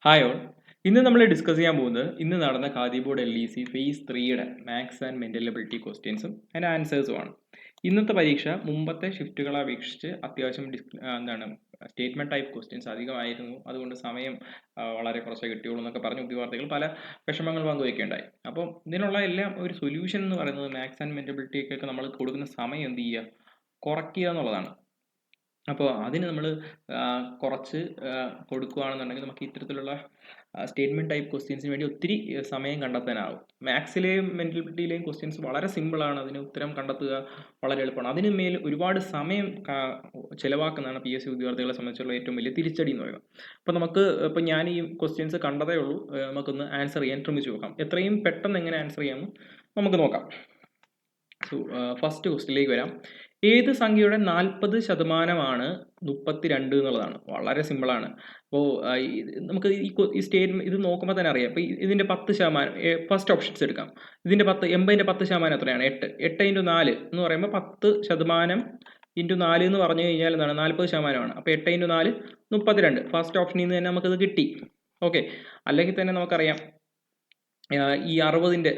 Hi all. ഇന്ന് നമ്മൾ discuss ചെയ്യാൻ പോകുന്നത് ഇന്ന് നടന്ന ഖാദി ബോർഡ് LEC ഫേസ് 3യുടെ മാത്സ് ആൻഡ് മെൻ്റൽ എബിലിറ്റി ക്വസ്റ്റ്യൻസും അതിൻ്റെ ആൻസേഴ്സുമാണ്. ഇന്നത്തെ പരീക്ഷ മുമ്പത്തെ ഷിഫ്റ്റുകളെ അപേക്ഷിച്ച് അത്യാവശ്യം സ്റ്റേറ്റ്മെൻറ്റ് ടൈപ്പ് ക്വസ്റ്റ്യൻസ് അധികമായിരുന്നു. അതുകൊണ്ട് സമയം വളരെ കുറച്ചേ കിട്ടിയുള്ളൂ എന്നൊക്കെ പറഞ്ഞ് ഉദ്യോഗാർത്ഥികൾ പല വിഷമങ്ങൾ പങ്കുവയ്ക്കുകയുണ്ടായി. അപ്പം ഇതിനുള്ള എല്ലാം ഒരു സൊല്യൂഷൻ എന്ന് പറയുന്നത് മാത്സ് ആൻഡ് മെൻ്റൽ എബിലിറ്റിക്കൊക്കെ നമ്മൾ കൊടുക്കുന്ന സമയം എന്ത് ചെയ്യുക, കുറയ്ക്കുക എന്നുള്ളതാണ്. അപ്പോൾ അതിന് നമ്മൾ കുറച്ച് കൊടുക്കുകയാണെന്നുണ്ടെങ്കിൽ നമുക്ക് ഇത്തരത്തിലുള്ള സ്റ്റേറ്റ്മെൻറ്റ് ടൈപ്പ് ക്വസ്റ്റ്യൻസിന് വേണ്ടി ഒത്തിരി സമയം കണ്ടെത്താനാവും. മാത്സിലെയും മെൻ്റലിറ്റിയിലെയും ക്വസ്റ്റ്യൻസ് വളരെ സിമ്പിളാണ്, അതിന് ഉത്തരം കണ്ടെത്തുക വളരെ എളുപ്പമാണ്. അതിന് മേൽ ഒരുപാട് സമയം ചിലവാക്കുന്നതാണ് PSC ഉദ്യോഗാർത്ഥികളെ സംബന്ധിച്ചുള്ള ഏറ്റവും വലിയ തിരിച്ചടി എന്ന് പറയുന്നത്. അപ്പോൾ ഞാൻ ഈ ക്വസ്റ്റ്യൻസ് കണ്ടതേ ഉള്ളൂ, നമുക്കൊന്ന് ആൻസർ ചെയ്യാൻ ശ്രമിച്ചു നോക്കാം. എത്രയും പെട്ടെന്ന് എങ്ങനെ ആൻസർ ചെയ്യാമെന്ന് നമുക്ക് നോക്കാം. സോ ഫസ്റ്റ് ക്വസ്റ്റ്യനിലേക്ക് വരാം. ഏത് സംഖ്യയുടെ 40% 32 എന്നുള്ളതാണ്. വളരെ സിമ്പിളാണ്. അപ്പോൾ നമുക്ക് ഈ സ്റ്റേറ്റ്മെന്റ് ഇത് നോക്കുമ്പോൾ തന്നെ അറിയാം. അപ്പോൾ ഇതിൻ്റെ 10% ഫസ്റ്റ് ഓപ്ഷൻസ് എടുക്കാം. ഇതിൻ്റെ 80ൻ്റെ 10% എത്രയാണ്? 8. 8 × 4 എന്ന് പറയുമ്പോൾ 10% × 4 എന്ന് പറഞ്ഞു കഴിഞ്ഞാൽ എന്താണ്? 40%. അപ്പോൾ 8 × 4 32. ഫസ്റ്റ് ഓപ്ഷനിൽ നിന്ന് തന്നെ നമുക്കത് കിട്ടി. ഓക്കെ. അല്ലെങ്കിൽ തന്നെ നമുക്കറിയാം ഈ 60ൻ്റെ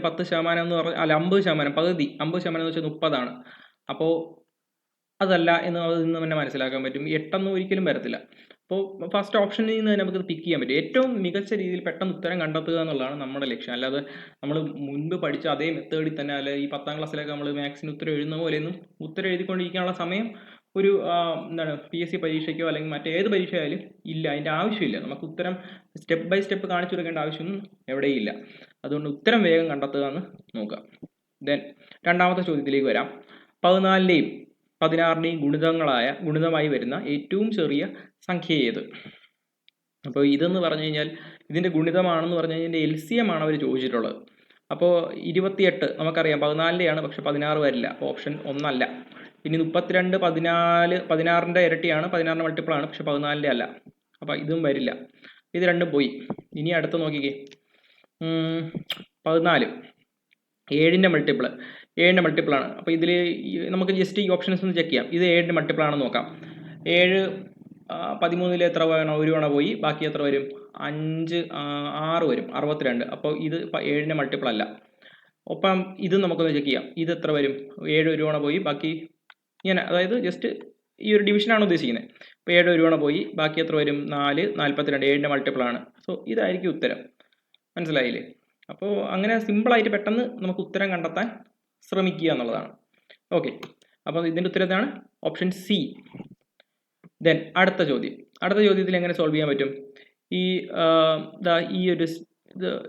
10% എന്ന് പറഞ്ഞാൽ 50%, പകുതി 50% എന്ന് വെച്ചാൽ 30ആണ്. അപ്പോൾ അതല്ല എന്ന് നിന്ന് തന്നെ മനസ്സിലാക്കാൻ പറ്റും. 8 ഒരിക്കലും വരത്തില്ല. അപ്പോൾ ഫസ്റ്റ് ഓപ്ഷനിൽ നിന്ന് തന്നെ നമുക്കത് പിക്ക് ചെയ്യാൻ പറ്റും. ഏറ്റവും മികച്ച രീതിയിൽ പെട്ടെന്ന് ഉത്തരം കണ്ടെത്തുക എന്നുള്ളതാണ് നമ്മുടെ ലക്ഷ്യം. അല്ലാതെ നമ്മൾ മുൻപ് പഠിച്ച അതേ മെത്തേഡിൽ തന്നെ, അല്ലെ ഈ 10ാം ക്ലാസ്സിലൊക്കെ നമ്മൾ മാത്സിന് ഉത്തരം എഴുതുന്ന പോലെയൊന്നും ഉത്തരം എഴുതിക്കൊണ്ടിരിക്കാനുള്ള സമയം ഒരു PSC പരീക്ഷയ്ക്കോ അല്ലെങ്കിൽ മറ്റേത് പരീക്ഷ ആയാലും ഇല്ല. അതിൻ്റെ ആവശ്യമില്ല. നമുക്ക് ഉത്തരം സ്റ്റെപ്പ് ബൈ സ്റ്റെപ്പ് കാണിച്ചു കൊടുക്കേണ്ട ആവശ്യമൊന്നും എവിടെയില്ല. അതുകൊണ്ട് ഉത്തരം വേഗം കണ്ടെത്തുക എന്ന് നോക്കാം. ദെൻ രണ്ടാമത്തെ ചോദ്യത്തിലേക്ക് വരാം. 14ൻ്റെയും 16ൻ്റെയും ഗുണിതമായി വരുന്ന ഏറ്റവും ചെറിയ സംഖ്യ ഏത്? അപ്പോൾ ഇതെന്ന് പറഞ്ഞു കഴിഞ്ഞാൽ ഇതിൻ്റെ ഗുണിതമാണെന്ന് പറഞ്ഞു കഴിഞ്ഞാൽ ഇതിൻ്റെ LCM ആണ് അവർ ചോദിച്ചിട്ടുള്ളത്. അപ്പോൾ 28 നമുക്കറിയാം 14ൻ്റെയാണ്, പക്ഷെ 16 വരില്ല. അപ്പോൾ ഓപ്ഷൻ 1 അല്ല. ഇനി 32 16ൻ്റെ ഇരട്ടിയാണ്, 16ൻ്റെ മൾട്ടിപ്പിളാണ്, പക്ഷെ 14ൻ്റെ അല്ല. അപ്പോൾ ഇതും വരില്ല. ഇത് രണ്ടും പോയി. ഇനി അടുത്ത് നോക്കിക്കേ, 14 7ൻ്റെ മൾട്ടിപ്പിളാണ്. അപ്പോൾ ഇതിൽ നമുക്ക് ജസ്റ്റ് ഈ ഓപ്ഷൻസ് ഒന്ന് ചെക്ക് ചെയ്യാം. ഇത് 7ൻ്റെ മൾട്ടിപ്പിളാണെന്ന് നോക്കാം. 7 13ൽ എത്ര വേണം? 1 തവണ പോയി. ബാക്കി എത്ര വരും? 5 6 വരും, 62. അപ്പോൾ ഇത് 7ൻ്റെ മൾട്ടിപ്പിൾ അല്ല. ഒപ്പം ഇത് നമുക്കൊന്ന് ചെക്ക് ചെയ്യാം. ഇത് എത്ര വരും? 7 1 തവണ പോയി, ബാക്കി ഇങ്ങനെ, അതായത് ജസ്റ്റ് ഈ ഒരു ഡിവിഷനാണ് ഉദ്ദേശിക്കുന്നത്. അപ്പോൾ 7 1 തവണ പോയി, ബാക്കി എത്ര വരും? 4 42. 7ൻ്റെ മൾട്ടിപ്പിളാണ്. സോ ഇതായിരിക്കും ഉത്തരം. മനസ്സിലായില്ലേ? അപ്പോൾ അങ്ങനെ സിമ്പിളായിട്ട് പെട്ടെന്ന് നമുക്ക് ഉത്തരം കണ്ടെത്താൻ ശ്രമിക്കുക എന്നുള്ളതാണ്. ഓക്കെ. അപ്പോൾ ഇതിൻ്റെ ഉത്തരം എന്താണ്? Option C. ദെൻ അടുത്ത ചോദ്യത്തിൽ എങ്ങനെ സോൾവ് ചെയ്യാൻ പറ്റും?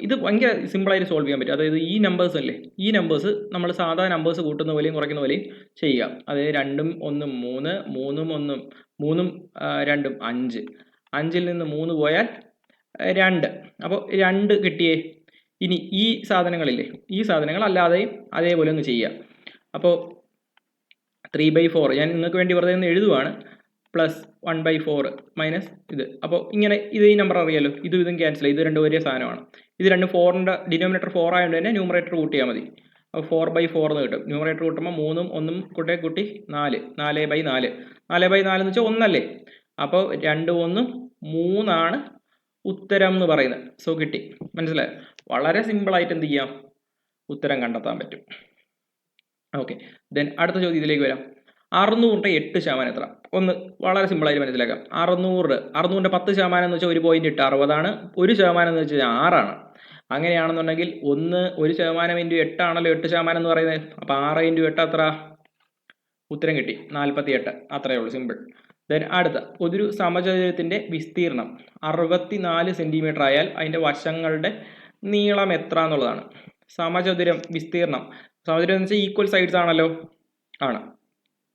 ഇത് ഭയങ്കര സിമ്പിളായിട്ട് സോൾവ് ചെയ്യാൻ പറ്റും. അതായത് ഈ നമ്പേഴ്സ് അല്ലേ, ഈ നമ്പേഴ്സ് നമ്മൾ സാധാ നമ്പേഴ്സ് കൂട്ടുന്ന പോലെയും കുറയ്ക്കുന്ന പോലെയും ചെയ്യുക. അതായത് 2ഉം 1ഉം 3, 3ഉം 1ഉം 3ഉം 2ഉം 5. 5ൽ നിന്ന് 3 പോയാൽ 2. അപ്പോൾ 2 കിട്ടിയേ. ഇനി ഈ സാധനങ്ങളില്ലേ, ഈ സാധനങ്ങൾ അല്ലാതെയും അതേപോലെ ഒന്ന് ചെയ്യുക. അപ്പോൾ 3/4 ഞാൻ നിങ്ങൾക്ക് വേണ്ടി വെറുതെ ഒന്ന് എഴുതുവാണ്. പ്ലസ് 1/4 മൈനസ് ഇത്. അപ്പോൾ ഇങ്ങനെ ഇത് ഈ നമ്പർ അറിയാലോ, ഇതും ക്യാൻസൽ ചെയ്യും. ഇത് രണ്ടും ഒരേ സാധനമാണ്. ഇത് രണ്ടും 4ൻ്റെ ഡിനോമിനേറ്റർ 4 ആയതുകൊണ്ട് തന്നെ ന്യൂമറേറ്റർ കൂട്ടിയാൽ മതി. അപ്പോൾ 4/4 എന്ന് കിട്ടും. ന്യൂമറേറ്റർ കൂട്ടുമ്പോൾ 3ഉം 1ഉം കൂട്ടി 4. 4/4 എന്ന് വെച്ചാൽ 1 അല്ലേ. അപ്പോൾ 2 1 3 ഉത്തരം എന്ന് പറയുന്നത്. സോ കിട്ടി. മനസ്സിലായോ? വളരെ സിമ്പിളായിട്ട് എന്ത് ചെയ്യാം, ഉത്തരം കണ്ടെത്താൻ പറ്റും. ഓക്കെ. ദെൻ അടുത്ത ചോദ്യത്തിലേക്ക് വരാം. 600ൻ്റെ 8% എത്ര? ഒന്ന് വളരെ സിമ്പിളായിട്ട് മനസ്സിലാക്കാം. 600ൻ്റെ 10% എന്ന് വെച്ചാൽ 1 പോയിന്റ് 8 60ആണ്. 1% എന്ന് വെച്ചാൽ 6ആണ്. അങ്ങനെയാണെന്നുണ്ടെങ്കിൽ 1% ഇൻറ്റു 8 ആണല്ലോ 8% എന്ന് പറയുന്നത്. അപ്പോൾ 6 ഇൻറ്റു 8 എത്ര? ഉത്തരം കിട്ടി, 48. അത്രയേ ഉള്ളൂ, സിമ്പിൾ. ദെൻ അടുത്ത, ഒരു സമചതുരത്തിൻ്റെ വിസ്തീർണം 64 സെൻറ്റിമീറ്റർ ആയാൽ അതിൻ്റെ വശങ്ങളുടെ നീളം എത്ര എന്നുള്ളതാണ്. വിസ്തീർണം സമചതുരം എന്ന് വെച്ചാൽ ഈക്വൽ സൈഡ്സ് ആണല്ലോ, ആണ്.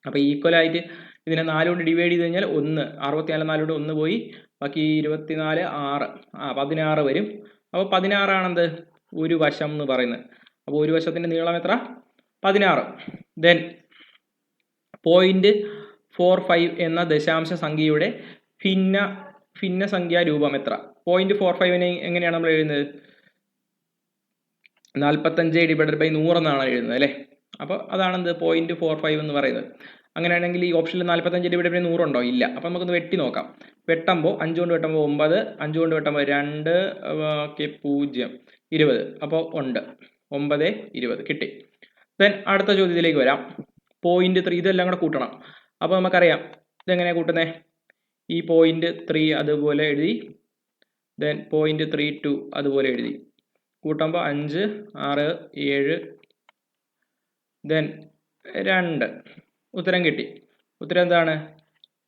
അപ്പോൾ ഈക്വലായിട്ട് ഇതിനെ 4 കൊണ്ട് ഡിവൈഡ് ചെയ്ത് കഴിഞ്ഞാൽ 1, 64 4 കൊണ്ട് 1 പോയി, ബാക്കി 24 6 16 വരും. അപ്പോൾ 16 ആണെന്ത്? ഒരു വശം എന്ന് പറയുന്നത്. അപ്പോൾ ഒരു വശത്തിൻ്റെ നീളം എത്ര? 16. ദെൻ 0.45 എന്ന ദശാംശ സംഖ്യയുടെ ഭിന്നസംഖ്യാ രൂപം എത്ര? 0.45നെ എങ്ങനെയാണ് നമ്മൾ എഴുതുന്നത്? 45 ÷ 100 എന്നാണ് എഴുതുന്നത് അല്ലേ. അപ്പോൾ അതാണെന്ത് 0.45 എന്ന് പറയുന്നത്. അങ്ങനെയാണെങ്കിൽ ഈ ഓപ്ഷനിൽ 45 ഡിവൈഡ് ബൈ 100 ഉണ്ടോ? ഇല്ല. അപ്പം നമുക്കൊന്ന് വെട്ടി നോക്കാം. വെട്ടുമ്പോൾ 5 കൊണ്ട് വെട്ടുമ്പോൾ 9, 5 കൊണ്ട് വെട്ടുമ്പോൾ 2, ഓക്കെ 0, 20. അപ്പോൾ ഉണ്ട് 9, 20 കിട്ടി. ദെൻ അടുത്ത ചോദ്യത്തിലേക്ക് വരാം. 0.3 ഇതെല്ലാം കൂടെ കൂട്ടണം. അപ്പോൾ നമുക്കറിയാം ഇതെങ്ങനെയാണ് കൂട്ടുന്നത്. ഈ 0.3 അതുപോലെ എഴുതി, ദെൻ 0.32 അതുപോലെ എഴുതി, കൂട്ടുമ്പോൾ 5, 6, 7, ദെൻ 2. ഉത്തരം കിട്ടി. ഉത്തരം എന്താണ്?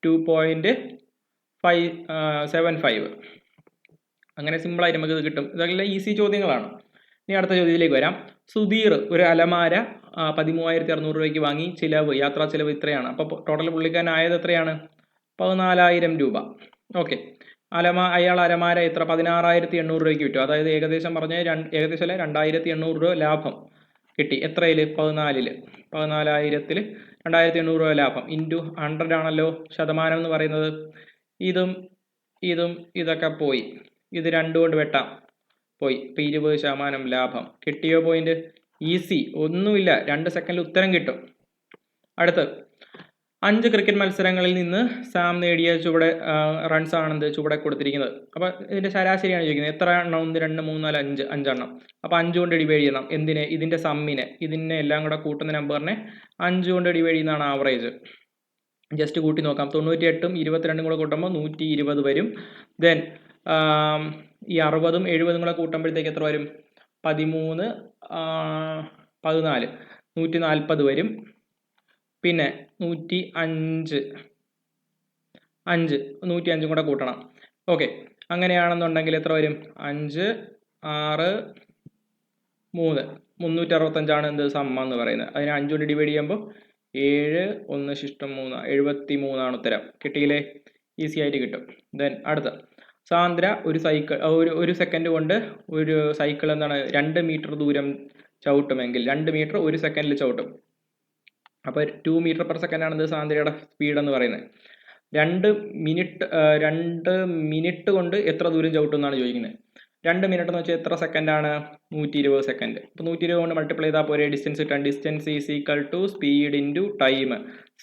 2.75. അങ്ങനെ സിമ്പിളായിട്ട് നമുക്ക് ഇത് കിട്ടും. ഇതെല്ലാം ഈസി ചോദ്യങ്ങളാണ്. ഇനി അടുത്ത ചോദ്യത്തിലേക്ക് വരാം. സുധീർ ഒരു അലമാര 13,600 രൂപയ്ക്ക് വാങ്ങി. യാത്രാ ചിലവ് ഇത്രയാണ്. അപ്പോൾ ടോട്ടൽ പുള്ളിക്കാരനായത് എത്രയാണ്? 14,000 രൂപ. ഓക്കെ. അയാൾ അലമാര എത്ര? 16,800 രൂപയ്ക്ക് വിറ്റു. അതായത് ഏകദേശം പറഞ്ഞ ഏകദേശം അല്ല 2,800 രൂപ ലാഭം കിട്ടി. എത്രയിൽ? 14. 14,000-ൽ 2,800 രൂപ ലാഭം ഇൻറ്റു 100 ആണല്ലോ ശതമാനം എന്ന് പറയുന്നത്. ഇതും ഇതൊക്കെ പോയി. ഇത് 2 കൊണ്ട് വെട്ടാം, പോയി. ഇപ്പം 20% ലാഭം കിട്ടിയോ? പോയിന്റ് ഈസി, ഒന്നുമില്ല. 2 സെക്കൻഡിൽ ഉത്തരം കിട്ടും. അടുത്ത് 5 ക്രിക്കറ്റ് മത്സരങ്ങളിൽ നിന്ന് സാം നേടിയ റൺസ് ആണെന്ത് ചുവടെ കൊടുത്തിരിക്കുന്നത്. അപ്പോൾ ഇതിന്റെ ശരാശരിയാണ് ചോദിക്കുന്നത്. എത്ര എണ്ണം? 1, 2, 3, 4, 5, 5 എണ്ണം. അപ്പോൾ 5 കൊണ്ട് ഡിവൈഡ് ചെയ്യണം. എന്തിനെ? ഇതിന്റെ സമ്മിനെ, ഇതിനെ എല്ലാം കൂടെ കൂട്ടുന്ന നമ്പറിനെ 5 കൊണ്ട് ഡിവൈഡ് ചെയ്യുന്നതാണ് ആവറേജ്. ജസ്റ്റ് കൂട്ടി നോക്കാം. 98ഉം 22ഉം കൂടെ കൂട്ടുമ്പോൾ 120 വരും. ദെൻ ഈ 60ഉം 70ഉം കൂടെ കൂട്ടുമ്പോഴത്തേക്ക് എത്ര വരും? 13, 14, 140 വരും. പിന്നെ 105, 105 കൂടെ കൂട്ടണം. ഓക്കെ. അങ്ങനെയാണെന്നുണ്ടെങ്കിൽ എത്ര വരും? 5, 6, 3, 365 എന്ത് സമ്മ എന്ന് പറയുന്നത്. അതിനെ 5 കൊണ്ട് ഡിവൈഡ് ചെയ്യുമ്പോൾ 7, 1 ശിഷ്ടം 3, 73 ഉത്തരം. കിട്ടിയില്ലേ? ഈസി ആയിട്ട് കിട്ടും. ദെൻ അടുത്ത സാന്ദ്ര ഒരു സെക്കൻഡ് കൊണ്ട് ഒരു സൈക്കിൾ എന്താണ് 2 മീറ്റർ ദൂരം ചവിട്ടുമെങ്കിൽ 2 മീറ്റർ 1 സെക്കൻഡിൽ ചവിട്ടും. അപ്പോൾ 2 മീറ്റർ പെർ സെക്കൻഡ് ആണെന്ന് സാന്ദ്രയുടെ സ്പീഡ് എന്ന് പറയുന്നത്. 2 മിനിറ്റ് കൊണ്ട് എത്ര ദൂരം ചവിട്ടും എന്നാണ് ചോദിക്കുന്നത്. 2 മിനിറ്റ് എന്ന് വെച്ചാൽ എത്ര സെക്കൻഡാണ്? 120 സെക്കൻഡ്. അപ്പോൾ 120 കൊണ്ട് മൾട്ടിപ്ലൈ ചെയ്താൽ പോരെ ഡിസ്റ്റൻസ് കിട്ടാൻ. Distance is equal to speed into time.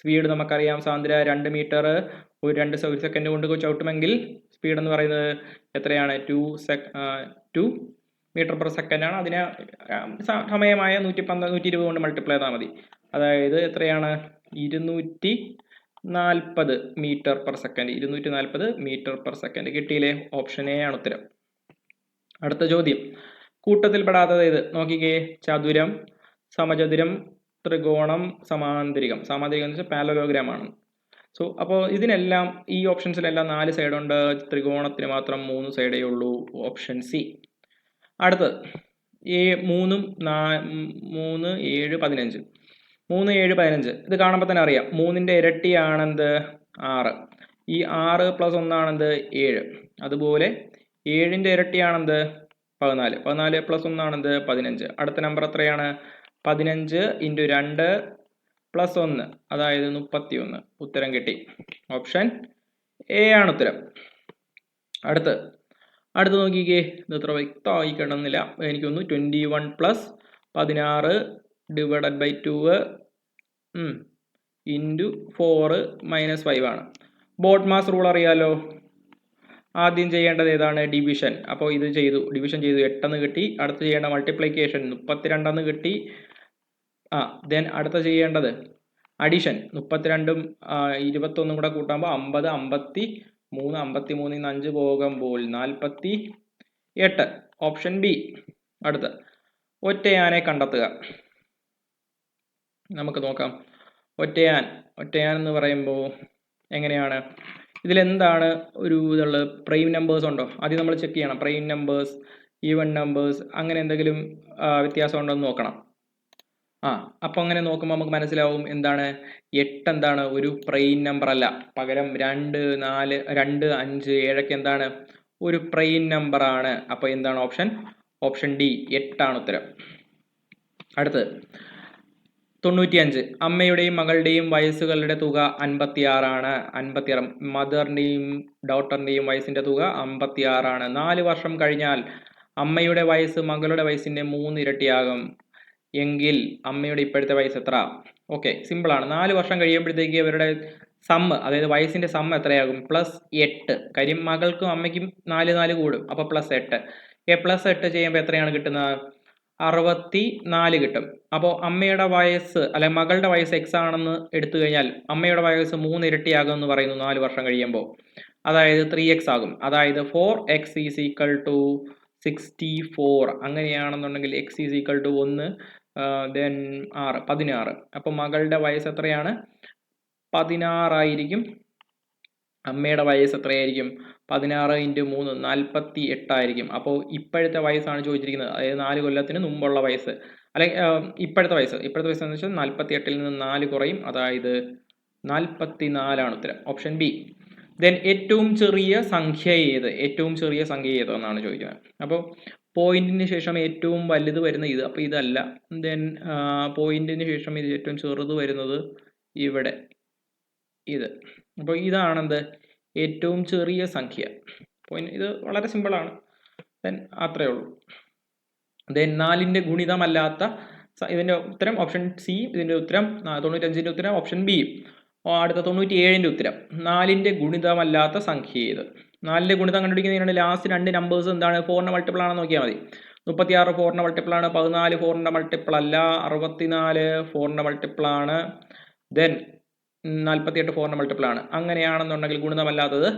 Speed നമുക്കറിയാം സാന്ദ്ര 2 മീറ്റർ 1 സെക്കൻഡ് കൊണ്ട് ചവിട്ടുമെങ്കിൽ സ്പീഡ് എന്ന് പറയുന്നത് എത്രയാണ്? 2 മീറ്റർ പെർ സെക്കൻഡ് ആണ്. അതിനെ സമയമായ 120 കൊണ്ട് മൾട്ടിപ്ലൈ ചെയ്താൽ മതി. അതായത് എത്രയാണ്? 240 metre per second. 240 metre per second. കിട്ടിയില്ലേ? ഓപ്ഷൻ എ ആണ് ഉത്തരം. അടുത്ത ചോദ്യം. കൂട്ടത്തിൽപ്പെടാത്തത് ഏത്? നോക്കിക്കേ. ചതുരം, സമചതുരം, ത്രികോണം, സമാന്തരികം. സമാന്തരികം എന്ന് വെച്ചാൽ പാരലലോഗ്രാം ആണ്. സോ അപ്പോൾ ഇതിനെല്ലാം ഈ ഓപ്ഷൻസിലെല്ലാം 4 സൈഡുണ്ട്. ത്രികോണത്തിന് മാത്രം 3 സൈഡേ ഉള്ളൂ. Option C. അടുത്തത് 3, 7, 15. 3, 7, 15. ഇത് കാണുമ്പോൾ തന്നെ അറിയാം 3ന്റെ ഇരട്ടിയാണെന്ത്? 6. ഈ 6 + 1 ആണെന്ത്? 7. അതുപോലെ 7ന്റെ ഇരട്ടിയാണെന്ത്? 14. 14 + 1 ആണെന്ത്? 15. അടുത്ത നമ്പർ എത്രയാണ്? 15 × 2 + 1, അതായത് 31. ഉത്തരം കിട്ടി. ഓപ്ഷൻ എ ആണ് ഉത്തരം. അടുത്ത് നോക്കിക്കേ. ഇത് അത്ര വ്യക്തമായി കിടന്നില്ല എനിക്കൊന്ന്. 21 + 16 ഡിവൈഡഡ് ബൈ 2 ഇൻറ്റു 4 - 5 ആണ്. ബോർഡ് മാസ് റൂൾ അറിയാലോ. ആദ്യം ചെയ്യേണ്ടത് ഏതാണ്? ഡിവിഷൻ. അപ്പോൾ ഇത് ചെയ്തു, ഡിവിഷൻ ചെയ്തു, 8 എന്ന് കിട്ടി. അടുത്ത് ചെയ്യേണ്ട മൾട്ടിപ്ലിക്കേഷൻ 32 എന്ന് കിട്ടി. ദെൻ അടുത്ത ചെയ്യേണ്ടത് അഡീഷൻ. 32ഉം 21 കൂടെ കൂട്ടുമ്പോൾ 50, 53, 53 ൽ 5 പോകുമ്പോൾ 48. Option B. അടുത്ത ഒറ്റയാനെ കണ്ടെത്തുക. നമുക്ക് നോക്കാം. ഒറ്റയാൻ എന്ന് പറയുമ്പോൾ എങ്ങനെയാണ്? ഇതിലെന്താണ് ഇതുള്ളത്? പ്രൈം നമ്പേഴ്സ് ഉണ്ടോ? ആദ്യം നമ്മൾ ചെക്ക് ചെയ്യണം. പ്രൈം നമ്പേഴ്സ്, ഈവൻ നമ്പേഴ്സ്, അങ്ങനെ എന്തെങ്കിലും വ്യത്യാസം ഉണ്ടോ എന്ന് നോക്കണം. അപ്പോൾ അങ്ങനെ നോക്കുമ്പോൾ നമുക്ക് മനസ്സിലാവും എന്താണ് 8 എന്താണ് ഒരു പ്രൈം നമ്പർ അല്ല. പകരം 2, 4, 2, 5, 7 എന്താണ് ഒരു പ്രൈം നമ്പർ ആണ്. അപ്പോൾ എന്താണ് ഓപ്ഷൻ ഡി 8 ആണ് ഉത്തരം. അടുത്ത് 95. അമ്മയുടെയും മകളുടെയും വയസ്സുകളുടെ തുക 56 ആണ്. 56. മദറിന്റെയും ഡോട്ടറിന്റെയും വയസ്സിന്റെ തുക 56 ആണ്. 4 വർഷം കഴിഞ്ഞാൽ അമ്മയുടെ വയസ്സ് മകളുടെ വയസ്സിന്റെ 3 ഇരട്ടിയാകും. എങ്കിൽ അമ്മയുടെ ഇപ്പോഴത്തെ വയസ്സ് എത്ര? ഓക്കെ, സിമ്പിളാണ്. 4 വർഷം കഴിയുമ്പോഴത്തേക്ക് ഇവരുടെ സമ്മ്, അതായത് വയസ്സിൻ്റെ സമ്മ് എത്രയാകും? +8. കാര്യം മകൾക്കും അമ്മയ്ക്കും 4 കൂടും, അപ്പോൾ +8. +8 ചെയ്യുമ്പോൾ എത്രയാണ് കിട്ടുന്നത്? 64 കിട്ടും. അപ്പോൾ അമ്മയുടെ വയസ്സ് അല്ലെ മകളുടെ വയസ്സ് എക്സ് ആണെന്ന് എടുത്തു കഴിഞ്ഞാൽ അമ്മയുടെ വയസ്സ് 3 ഇരട്ടിയാകും എന്ന് പറയുന്നു 4 വർഷം കഴിയുമ്പോൾ. അതായത് 3x ആകും. അതായത് 4x ഈസ് ഈക്വൽ ടു 64. അങ്ങനെയാണെന്നുണ്ടെങ്കിൽ x is equal to 1 then 16. അപ്പോൾ മകളുടെ വയസ്സ് എത്രയാണ്? 16 ആയിരിക്കും. അമ്മയുടെ വയസ്സ് എത്രയായിരിക്കും? 16 × 3 48 ആയിരിക്കും. അപ്പോൾ ഇപ്പോഴത്തെ വയസ്സാണ് ചോദിച്ചിരിക്കുന്നത്, അതായത് 4 കൊല്ലത്തിന് മുമ്പുള്ള വയസ്സ്, അല്ലെങ്കിൽ ഇപ്പോഴത്തെ വയസ്സ് എന്ന് വെച്ചാൽ 48-ൽ നിന്ന് 4 കുറയും, അതായത് 44 ആണ് ഉത്തരം. Option B. ദെൻ ഏറ്റവും ചെറിയ സംഖ്യ ഏത്? ഏറ്റവും ചെറിയ സംഖ്യ ഏതെന്നാണ് ചോദിക്കുന്നത്. അപ്പോൾ പോയിന്റിന് ശേഷം ഏറ്റവും വലുത് വരുന്ന ഇത്, അപ്പോൾ ഇതല്ല. ദെൻ പോയിന്റിന് ശേഷം ഇത് ഏറ്റവും ചെറുത് വരുന്നത് ഇവിടെ, ഇത്. അപ്പോൾ ഇതാണെന്ത്? ഏറ്റവും ചെറിയ സംഖ്യ. ഇത് വളരെ സിമ്പിളാണ്. ദെൻ അത്രയേ ഉള്ളൂ. ദെൻ 4ന്റെ ഗുണിതമല്ലാത്ത ഇതിൻ്റെ ഉത്തരം ഓപ്ഷൻ സി. ഇതിൻ്റെ ഉത്തരം 95ൻ്റെ ഉത്തരം ഓപ്ഷൻ ബി. അടുത്ത 97ൻ്റെ ഉത്തരം 4ന്റെ ഗുണിതമല്ലാത്ത സംഖ്യ ഏത്? 4ന്റെ ഗുണിതം കണ്ടുപിടിക്കുന്നതിനുള്ള ലാസ്റ്റ് 2 നമ്പേഴ്സ് എന്താണ്? 4ന്റെ മൾട്ടിപ്പിൾ ആണെന്ന് നോക്കിയാൽ മതി. 36 4ന്റെ മൾട്ടിപ്പിൾ ആണ്, 14 4ന്റെ മൾട്ടിപ്പിൾ അല്ല, 64 4ന്റെ മൾട്ടിപ്പിൾ ആണ്, ദെൻ 48 4ന്റെ മൾട്ടിപ്പിൾ ആണ്. അങ്ങനെയാണെന്നുണ്ടെങ്കിൽ ഗുണിതമല്ലാത്തത്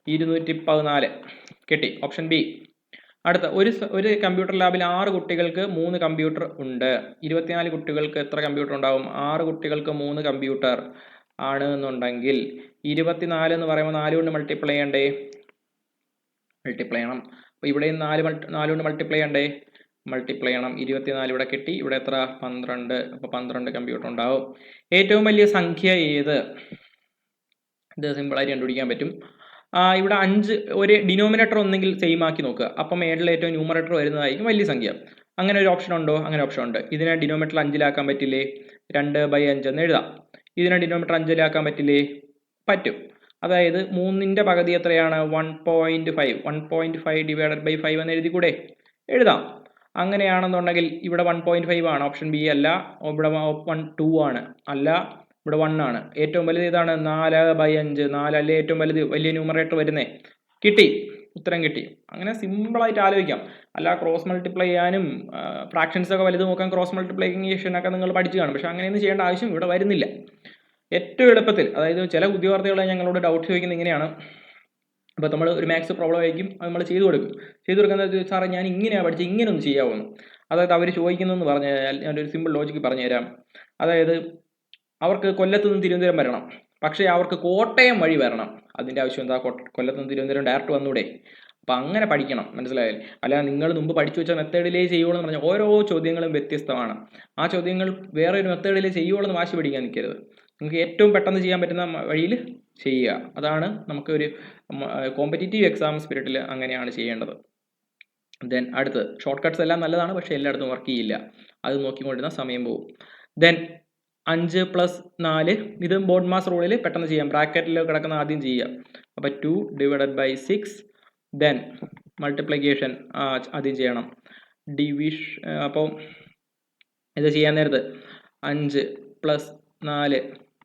214 കിട്ടി. Option B. അടുത്ത ഒരു കമ്പ്യൂട്ടർ ലാബിൽ 6 കുട്ടികൾക്ക് 3 കമ്പ്യൂട്ടർ ഉണ്ട്. 24 കുട്ടികൾക്ക് എത്ര കമ്പ്യൂട്ടർ ഉണ്ടാവും? 6 കുട്ടികൾക്ക് 3 കമ്പ്യൂട്ടർ ആണ് എന്നുണ്ടെങ്കിൽ 24 എന്ന് പറയുമ്പോൾ 4 കൊണ്ട് മൾട്ടിപ്ലൈ ചെയ്യണ്ടേ? മൾട്ടിപ്ലൈ ചെയ്യണം. അപ്പോൾ ഇവിടെയും 4 കൊണ്ട് മൾട്ടിപ്ലൈ ചെയ്യണ്ടേ? മൾട്ടിപ്ലൈ ചെയ്യണം. 24 ഇവിടെ കിട്ടി. ഇവിടെ എത്ര? 12. അപ്പോൾ 12 കമ്പ്യൂട്ടർ ഉണ്ടാവും. ഏറ്റവും വലിയ സംഖ്യ ഏത്? ഇത് സിമ്പിളായിട്ട് കണ്ടുപിടിക്കാൻ പറ്റും. ഇവിടെ 5 ഒരു ഡിനോമിനേറ്റർ ഒന്നെങ്കിൽ സെയിം ആക്കി നോക്കുക. അപ്പം മേളിൽ ഏറ്റവും ന്യൂമറേറ്റർ വരുന്നതായിരിക്കും വലിയ സംഖ്യ. അങ്ങനെ ഒരു ഓപ്ഷൻ ഉണ്ടോ? അങ്ങനെ ഓപ്ഷൻ ഉണ്ട്. ഇതിനെ ഡിനോമിനേറ്റർ 5-ലാക്കാൻ പറ്റില്ലേ? 2/5 എന്ന് എഴുതാം. ഇതിനെ ഡിനോമിനേറ്റർ 5-ലാക്കാൻ പറ്റില്ലേ? പറ്റും. അതായത് 3ന്റെ പകുതി എത്രയാണ്? 1.5. 1.5 ഡിവൈഡഡ് ബൈ 5 എന്ന് എഴുതിക്കൂടെ? എഴുതാം. അങ്ങനെയാണെന്നുണ്ടെങ്കിൽ ഇവിടെ 1.5 ആണ്, ഓപ്ഷൻ ബി അല്ല. ഇവിടെ 2 ആണ്, അല്ല. ഇവിടെ 1 ആണ്. ഏറ്റവും വലുത് ഏതാണ്? 4/5. 4 അല്ലേ ഏറ്റവും വലുത്, വലിയ ന്യൂമറേറ്റർ വരുന്നേ? കിട്ടി, ഉത്തരം കിട്ടി. അങ്ങനെ സിമ്പിളായിട്ട് ആലോചിക്കാം. അല്ല ക്രോസ് മൾട്ടിപ്ലൈ ചെയ്യാനും ഫ്രാക്ഷൻസ് ഒക്കെ വലുത് നോക്കാൻ ക്രോസ് മൾട്ടിപ്ലിക്കേഷൻ ഒക്കെ നിങ്ങൾ പഠിച്ചു കാണും. പക്ഷെ അങ്ങനെയൊന്നും ചെയ്യേണ്ട ആവശ്യം ഇവിടെ വരുന്നില്ല. ഏറ്റവും എളുപ്പത്തിൽ, അതായത് ചില ഉദ്യോഗാർത്ഥികളെ ഞങ്ങളോട് ഡൗട്ട് ചോദിക്കുന്നത് ഇങ്ങനെയാണ്. അപ്പോൾ നമ്മൾ ഒരു മാത്സ് പ്രോബ്ലം ആയിരിക്കും, അത് നമ്മൾ ചെയ്തു കൊടുക്കുന്നത് സാറേ ഞാൻ ഇങ്ങനെയാണ് പഠിച്ചത്, ഇങ്ങനെ ഒന്ന് ചെയ്യാവുന്നു. അതായത് അവർ ചോദിക്കുന്നതെന്ന് പറഞ്ഞു കഴിഞ്ഞാൽ ഞാനൊരു സിമ്പിൾ ലോജിക്ക് പറഞ്ഞു തരാം. അതായത് അവർക്ക് കൊല്ലത്ത് നിന്ന് തിരുവനന്തപുരം വരണം, പക്ഷേ അവർക്ക് കോട്ടയം വഴി വരണം. അതിൻ്റെ ആവശ്യം എന്താ? കൊല്ലത്ത് നിന്ന് തിരുവനന്തപുരം ഡയറക്റ്റ് വന്നൂടെ? അപ്പം അങ്ങനെ പഠിക്കണം, മനസ്സിലായാൽ. അല്ല നിങ്ങൾ മുമ്പ് പഠിച്ചു വെച്ച മെത്തേഡിലേ ചെയ്യുള്ളൂ എന്ന് പറഞ്ഞാൽ ഓരോ ചോദ്യങ്ങളും വ്യത്യസ്തമാണ്. ആ ചോദ്യങ്ങൾ വേറെ ഒരു മെത്തേഡിലേ ചെയ്യുള്ളൂ എന്ന് വാശി പിടിക്കാൻ നിൽക്കരുത്. നിങ്ങൾക്ക് ഏറ്റവും പെട്ടെന്ന് ചെയ്യാൻ പറ്റുന്ന വഴിയിൽ ചെയ്യുക. അതാണ് നമുക്കൊരു കോമ്പറ്റീറ്റീവ് എക്സാം സ്പിരിറ്റിൽ അങ്ങനെയാണ് ചെയ്യേണ്ടത്. ദെൻ അടുത്ത് ഷോർട്ട് കട്ട്സ് എല്ലാം നല്ലതാണ്, പക്ഷേ എല്ലായിടത്തും വർക്ക് ചെയ്യില്ല. അത് നോക്കിക്കൊണ്ടിരുന്ന സമയം പോകും. ദെൻ 5 + 4 ഇത് ബോർഡ് മാസ് റൂളിൽ പെട്ടെന്ന് ചെയ്യാം. ബ്രാക്കറ്റിൽ കിടക്കുന്ന ആദ്യം ചെയ്യാം. അപ്പോൾ 2 / 6. ദെൻ മൾട്ടിപ്ലിക്കേഷൻ ആദ്യം ചെയ്യണം. അപ്പോൾ ഇത് ചെയ്യാൻ നേരത്ത് 5 + 4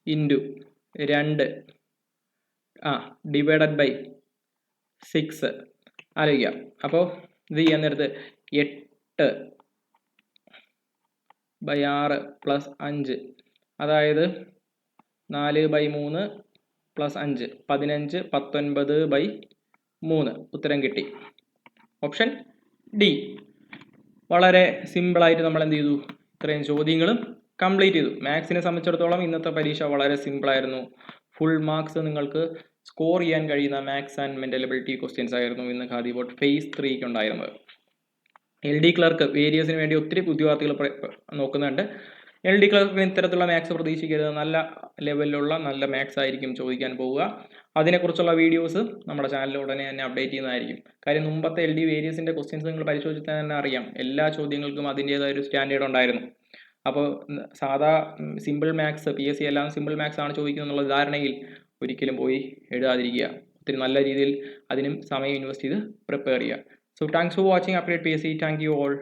× 2 / 6 ആലോചിക്കാം. അപ്പോൾ ഇത് ചെയ്യാൻ നേരത്ത് 8/6 + 5, അതായത് 4/3 + 5 15 19/3 ഉത്തരം കിട്ടി. Option D. വളരെ സിമ്പിളായിട്ട് നമ്മൾ എന്ത് ചെയ്തു? ഇത്രയും ചോദ്യങ്ങളും കംപ്ലീറ്റ് ചെയ്തു. മാത്സിനെ സംബന്ധിച്ചിടത്തോളം ഇന്നത്തെ പരീക്ഷ വളരെ സിമ്പിളായിരുന്നു. ഫുൾ മാർക്സ് നിങ്ങൾക്ക് സ്കോർ ചെയ്യാൻ കഴിയുന്ന maths and mental ability questions ആയിരുന്നു ഇന്ന് ഖാദി ബോർഡ് ഫേസ് 3ക്ക് ഉണ്ടായിരുന്നത്. LD ക്ലർക്ക് വേരിയസിന് വേണ്ടി ഒത്തിരി ഉദ്യോഗാർത്ഥികൾ നോക്കുന്നുണ്ട്. LD ക്ലർക്കിന് ഇത്തരത്തിലുള്ള മാത്സ് പ്രതീക്ഷിക്കരുത്. നല്ല ലെവലിലുള്ള നല്ല മാത്സ് ആയിരിക്കും ചോദിക്കാൻ പോവുക. അതിനെക്കുറിച്ചുള്ള വീഡിയോസ് നമ്മുടെ ചാനലിൽ ഉടനെ തന്നെ അപ്ഡേറ്റ് ചെയ്യുന്നതായിരിക്കും. കാര്യം മുമ്പത്തെ LD വേരിയസിൻ്റെ ക്വസ്റ്റ്യൻസ് നിങ്ങൾ പരിശോധിച്ചാൽ തന്നെ അറിയാം, എല്ലാ ചോദ്യങ്ങൾക്കും അതിൻ്റേതായ ഒരു സ്റ്റാൻഡേർഡ് ഉണ്ടായിരുന്നു. അപ്പോൾ സാധാ സിമ്പിൾ മാത്സ് PSC എല്ലാം സിമ്പിൾ മാത്സ് ആണ് ചോദിക്കുന്നത് എന്നുള്ള ധാരണയിൽ ഒരിക്കലും പോയി എഴുതാതിരിക്കുക. ഒത്തിരി നല്ല രീതിയിൽ അതിനും സമയം ഇൻവെസ്റ്റ് ചെയ്ത് പ്രിപ്പയർ ചെയ്യുക. So thanks for watching Upgrade PSC. Thank you all.